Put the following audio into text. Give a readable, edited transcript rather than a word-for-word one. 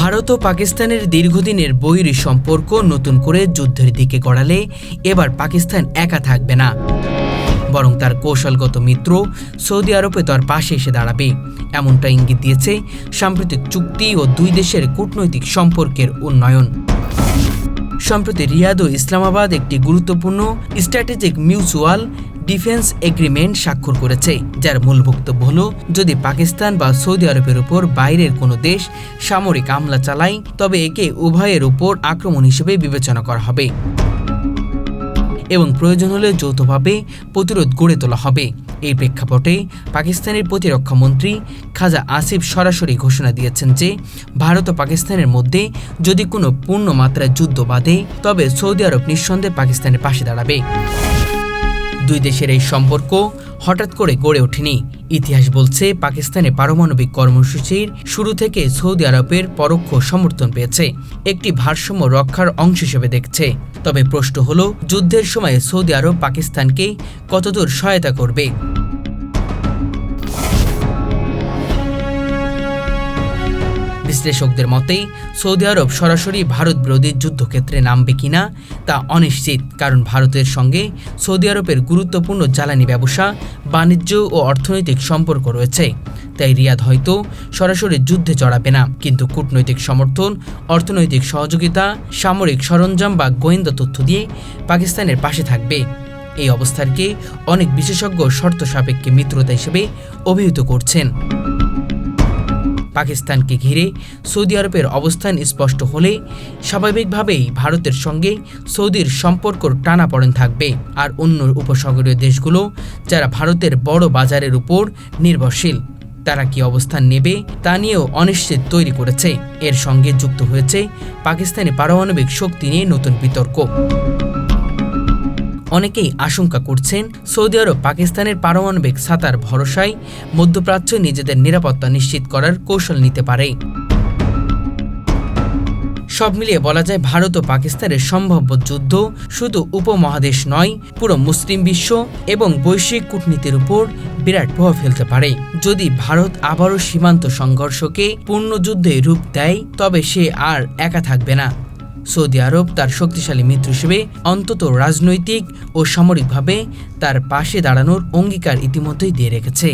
ভারত ও পাকিস্তানের দীর্ঘদিনের বৈরী সম্পর্ক নতুন করে যুদ্ধের দিকে গড়ালে এবার পাকিস্তান একা থাকবে না, বরং তার কৌশলগত মিত্র সৌদি আরবে তার পাশে এসে দাঁড়াবে। এমনটা ইঙ্গিত দিয়েছে সাম্প্রতিক চুক্তি ও দুই দেশের কূটনৈতিক সম্পর্কের উন্নয়ন। সম্প্রতি রিয়াদ ও ইসলামাবাদ একটি গুরুত্বপূর্ণ স্ট্র্যাটেজিক মিউচুয়াল ডিফেন্স এগ্রিমেন্ট স্বাক্ষর করেছে, যার মূল বক্তব্য হল, যদি পাকিস্তান বা সৌদি আরবের উপর বাইরের কোনো দেশ সামরিক হামলা চালায় তবে একে উভয়ের উপর আক্রমণ হিসেবে বিবেচনা করা হবে এবং প্রয়োজন হলে যৌথভাবে প্রতিরোধ গড়ে তোলা হবে। এই প্রেক্ষাপটে পাকিস্তানের প্রতিরক্ষা মন্ত্রী খাজা আসিফ সরাসরি ঘোষণা দিয়েছেন যে ভারত ও পাকিস্তানের মধ্যে যদি কোনো পূর্ণমাত্রায় যুদ্ধ বাধে তবে সৌদি আরব নিঃসন্দেহে পাকিস্তানের পাশে দাঁড়াবে। দুই দেশের এই সম্পর্ক হঠাৎ করে গড়ে ওঠেনি। ইতিহাস বলছে পাকিস্তানের পারমাণবিক কর্মসূচির শুরু থেকে সৌদি আরবের পরোক্ষ সমর্থন পেয়েছে, একটি ভারসাম্য রক্ষার অংশ হিসেবে দেখছে। তবে প্রশ্ন হলো, যুদ্ধের সময় সৌদি আরব পাকিস্তানকে কতদূর সহায়তা করবে? বিশ্লেষকদের মতে সৌদি আরব সরাসরি ভারত বিরোধী যুদ্ধক্ষেত্রে নামবে কিনা তা অনিশ্চিত, কারণ ভারতের সঙ্গে সৌদি আরবের গুরুত্বপূর্ণ জ্বালানি ব্যবসা, বাণিজ্য ও অর্থনৈতিক সম্পর্ক রয়েছে। তাই রিয়াদ হয়তো সরাসরি যুদ্ধে জড়াবে না, কিন্তু কূটনৈতিক সমর্থন, অর্থনৈতিক সহযোগিতা, সামরিক সরঞ্জাম বা গোয়েন্দা তথ্য দিয়ে পাকিস্তানের পাশে থাকবে। এই অবস্থাকে অনেক বিশেষজ্ঞ শর্ত সাপেক্ষে মিত্রতা হিসেবে অভিহিত করছেন। পাকিস্তানকে ঘিরে সৌদি আরবের অবস্থান স্পষ্ট হলে স্বাভাবিকভাবেই ভারতের সঙ্গে সৌদির সম্পর্ক টানাপোড়েন থাকবে, আর অন্য উপসাগরীয় দেশগুলো যারা ভারতের বড় বাজারের উপর নির্ভরশীল তারা কি অবস্থান নেবে তা নিয়েও অনিশ্চিত তৈরি করেছে। এর সঙ্গে যুক্ত হয়েছে পাকিস্তানি পারমাণবিক শক্তি নিয়ে নতুন বিতর্ক। অনেকেই আশঙ্কা করছেন সৌদি আরব পাকিস্তানের পারমাণবিক ছাতার ভরসায় মধ্যপ্রাচ্যে নিজেদের নিরাপত্তা নিশ্চিত করার কৌশল নিতে পারে। সব মিলিয়ে বলা যায়, ভারত ও পাকিস্তানের সম্ভাব্য যুদ্ধ শুধু উপমহাদেশ নয়, পুরো মুসলিম বিশ্ব এবং বৈশ্বিক কূটনীতির উপর বিরাট প্রভাব ফেলতে পারে। যদি ভারত আবারও সীমান্ত সংঘর্ষকে পূর্ণ যুদ্ধে রূপ দেয় তবে সে আর একা থাকবে না। সৌদি আরব তার শক্তিশালী মিত্র হিসেবে অন্তত রাজনৈতিক ও সামরিকভাবে তার পাশে দাঁড়ানোর অঙ্গীকার ইতিমধ্যেই দিয়ে রেখেছে।